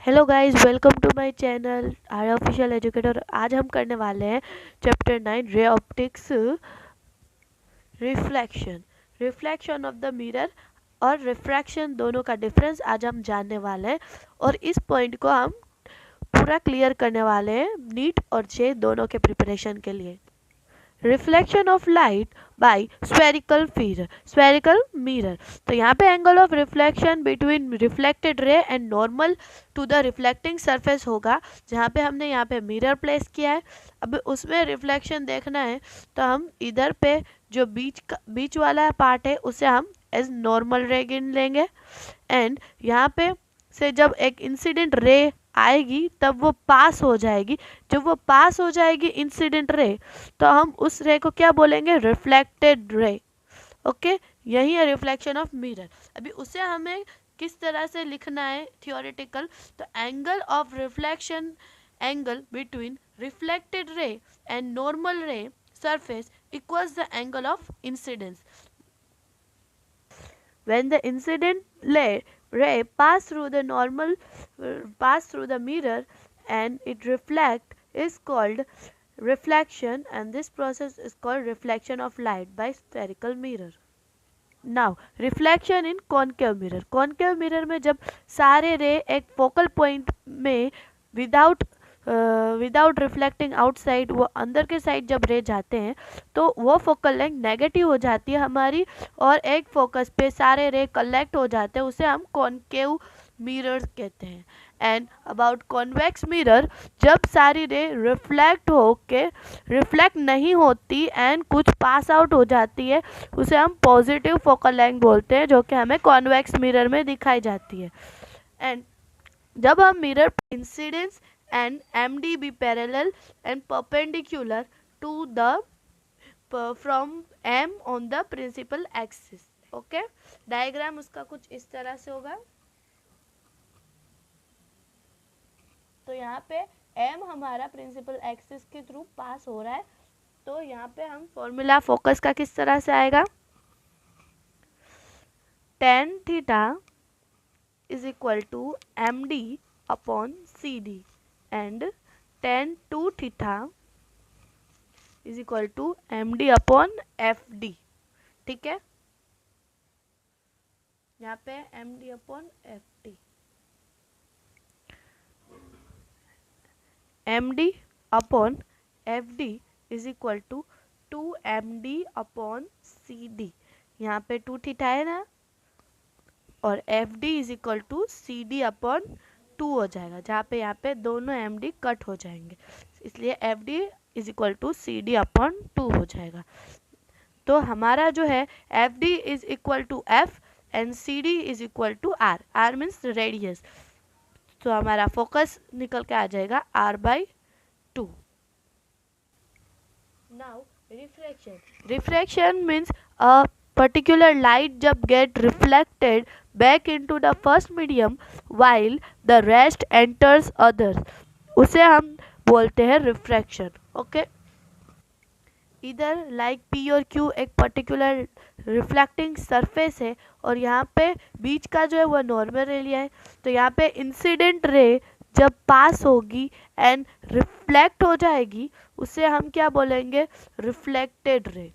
Hello guys, welcome to my channel R official educator. आज हम करने वाले हैं chapter 9 ray optics reflection. Reflection of the mirror और रिफ्रैक्शन दोनों का डिफरेंस आज हम जानने वाले हैं और इस पॉइंट को हम पूरा क्लियर करने वाले हैं नीट और जे दोनों के प्रिपरेशन के लिए। Reflection of light by spherical mirror. तो यहाँ पे angle of reflection between reflected ray and normal to the reflecting surface होगा, जहाँ पे हमने यहाँ पे मिरर प्लेस किया है। अब उसमें रिफ्लेक्शन देखना है तो हम इधर पे जो बीच वाला पार्ट है उसे हम एज नॉर्मल रे गिन लेंगे एंड यहाँ पे से जब एक इंसिडेंट रे आएगी तब वो पास हो जाएगी। जब वो पास हो जाएगी इंसिडेंट रे तो हम उस रे को क्या बोलेंगे? Reflected ray. ओके, यही है रिफ्लेक्शन ऑफ मिरर। अभी उसे हमें किस तरह से लिखना है थियोरेटिकल, तो angle of reflection, angle between reflected ray and normal रे surface equals the angle of incidence. When the incident ray pass through the mirror and it reflect is called reflection, and this process is called reflection of light by spherical mirror. Now reflection in concave mirror में जब सारे रे एक focal point में without reflecting outside, वो अंदर के side जब रे जाते हैं तो वो फोकल लेंथ नेगेटिव हो जाती है हमारी और एक फोकस पे सारे रे कलेक्ट हो जाते हैं, उसे हम कॉन्केव मिरर कहते हैं। एंड अबाउट कॉन्वेक्स मिरर, जब सारी रे रिफ्लेक्ट नहीं होती एंड कुछ पास आउट हो जाती है, उसे हम पॉजिटिव फोकल लेंथ बोलते हैं, जो कि हमें कॉन्वेक्स मिरर में दिखाई जाती है। एंड जब हम mirror incidence and MD be parallel and perpendicular to the from M on the principal axis. Okay, diagram उसका कुछ इस तरह से होगा। तो यहाँ पे M हमारा प्रिंसिपल एक्सिस के थ्रू पास हो रहा है, तो यहाँ पे हम फॉर्मूला फोकस का किस तरह से आएगा? tan theta is equal to MD upon CD and tan 2 theta is equal to MD upon FD। ठीक है, यहाँ पे MD upon FD, MD upon FD is equal to 2MD upon CD। यहाँ पे 2 थीटा है ना, और FD is equal to CD upon 2 हो जाएगा, जहाँ पे यहाँ पे दोनों MD कट हो जाएंगे, इसलिए FD is equal to CD upon 2 हो जाएगा। तो हमारा जो है FD is equal to F and CD is equal to R। R means radius, तो हमारा फोकस निकल के आ जाएगा R/2। Now refraction means a particular light जब get reflected back into the first medium while the rest enters others, उसे हम बोलते हैं रिफ्रैक्शन। ओके, इधर लाइक P और Q एक पर्टिकुलर रिफ्लेक्टिंग सरफेस है और यहाँ पे बीच का जो है वो नॉर्मल रे लिया है, तो यहाँ पे इंसिडेंट रे जब पास होगी एंड रिफ्लेक्ट हो जाएगी, उसे हम क्या बोलेंगे? Reflected ray.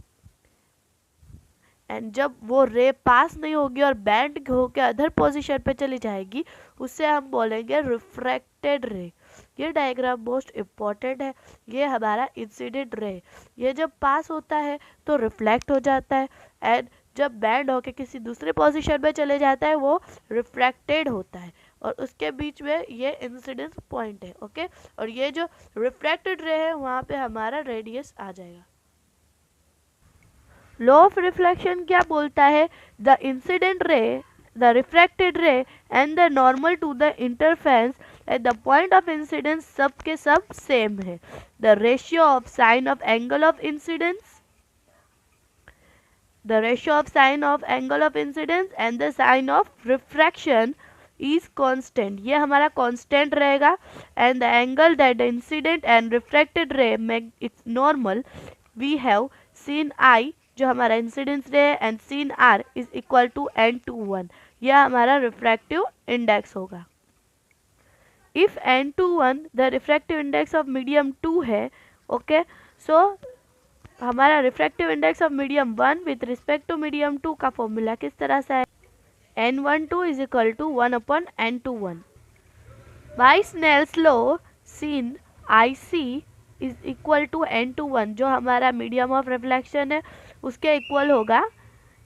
एंड जब वो रे पास नहीं होगी और बैंड होकर अदर पोजीशन पे चली जाएगी, उसे हम बोलेंगे रिफ्रैक्टेड रे। ये डायग्राम मोस्ट इम्पॉर्टेंट है। ये हमारा इंसिडेंट रे, ये जब पास होता है तो रिफ्लेक्ट हो जाता है एंड जब बैंड होकर किसी दूसरे पोजीशन में चले जाता है वो रिफ्रैक्टेड होता है, और उसके बीच में ये इंसिडेंस पॉइंट है। ओके, और ये जो रिफ्रैक्टेड रे है वहाँ पे हमारा रेडियस आ जाएगा। लॉ ऑफ रिफ्लेक्शन क्या बोलता है? The incident ray, the refracted ray and the normal to the interference at the point of incidence सब के सब सेम है। The ratio of sine of angle of incidence, the ratio of sine of angle of incidence and the sine of refraction is constant. ये हमारा constant रहेगा and the angle that the incident and refracted ray make its normal, we have seen I जो हमारा incidence ray and sine R is equal to n/1। यह हमारा refractive index होगा। If n21 the refractive index of medium 2 है, okay, so हमारा refractive index of medium 1 with respect to medium 2 का formula किस तरह से है, n12 is equal to 1/n21 by Snell's law sin IC is equal to n21, जो हमारा medium of reflection है उसके इक्वल होगा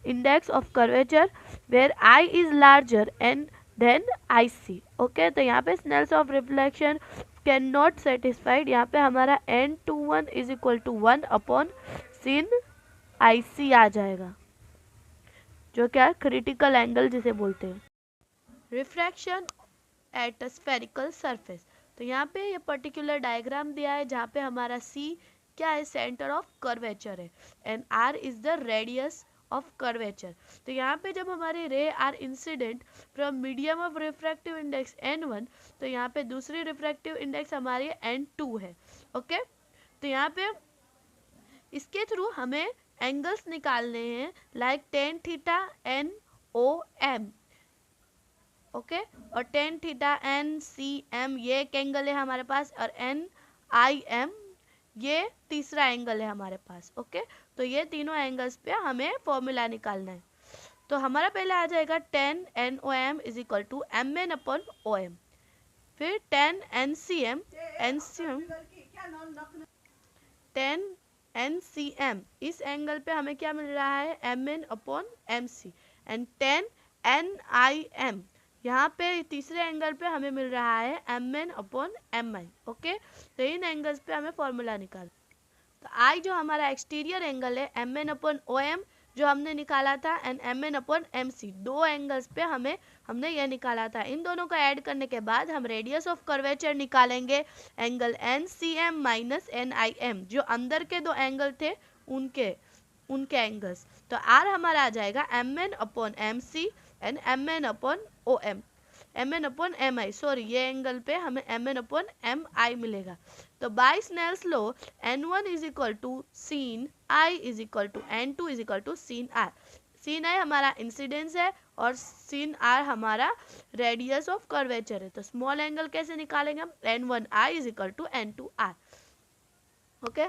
index of curvature where I is larger and then IC। Okay, तो यहाँ पे Snell's of reflection can not satisfied, यहाँ पे हमारा n21 is equal to 1/sin IC आ जाएगा, जो क्या क्रिटिकल एंगल जिसे बोलते हैं। Refraction at a spherical surface, तो यहाँ पे ये पर्टिकुलर डायग्राम दिया है जहाँ पे हमारा C क्या है, सेंटर ऑफ कर्वेचर है and R is the radius of curvature. तो यहाँ पे जब हमारे ray are incident from medium of refractive index n1, तो यहाँ पे दूसरी रिफ्रैक्टिव इंडेक्स हमारी n2 है। ओके, तो यहाँ पे इसके थ्रू हमें एंगल्स निकालने हैं like tan theta NOM, okay, और tan थीटा NCM ये एक एंगल है हमारे पास, और NIM ये तीसरा एंगल है हमारे पास। ओके, तो ये तीनों एंगल्स पे हमें फॉर्मूला निकालना है। तो हमारा पहले आ जाएगा tan NOM is equal to MN/OM, फिर tan NCM tan NCM इस एंगल पे हमें क्या मिल रहा है, MN/MC, एंड tan NIM यहाँ पे तीसरे एंगल पे हमें मिल रहा है MN/MI। ओके, तो इन एंगल्स पे हमें फॉर्मूला निकाल, तो I जो हमारा एक्सटीरियर एंगल है MN/OM जो हमने निकाला था, एंड MN/MC दो एंगल्स पे हमने यह निकाला था। इन दोनों को ऐड करने के बाद हम रेडियस ऑफ कर्वेचर निकालेंगे एंगल NCM माइनस NIM, जो अंदर के दो एंगल थे उनके एंगल्स। तो R हमारा आ जाएगा MN/MC and MN/OM MN/MI, sorry ये एंगल पे हमें MN/MI मिलेगा। तो by Snell's law N1 is equal to sin I is equal to N2 is equal to sin R। sin I हमारा इंसिडेंस है और sin R हमारा रेडियस ऑफ कर्वेचर है। तो स्मॉल एंगल कैसे निकालेंगे हम, N1I is equal to N2R। Okay,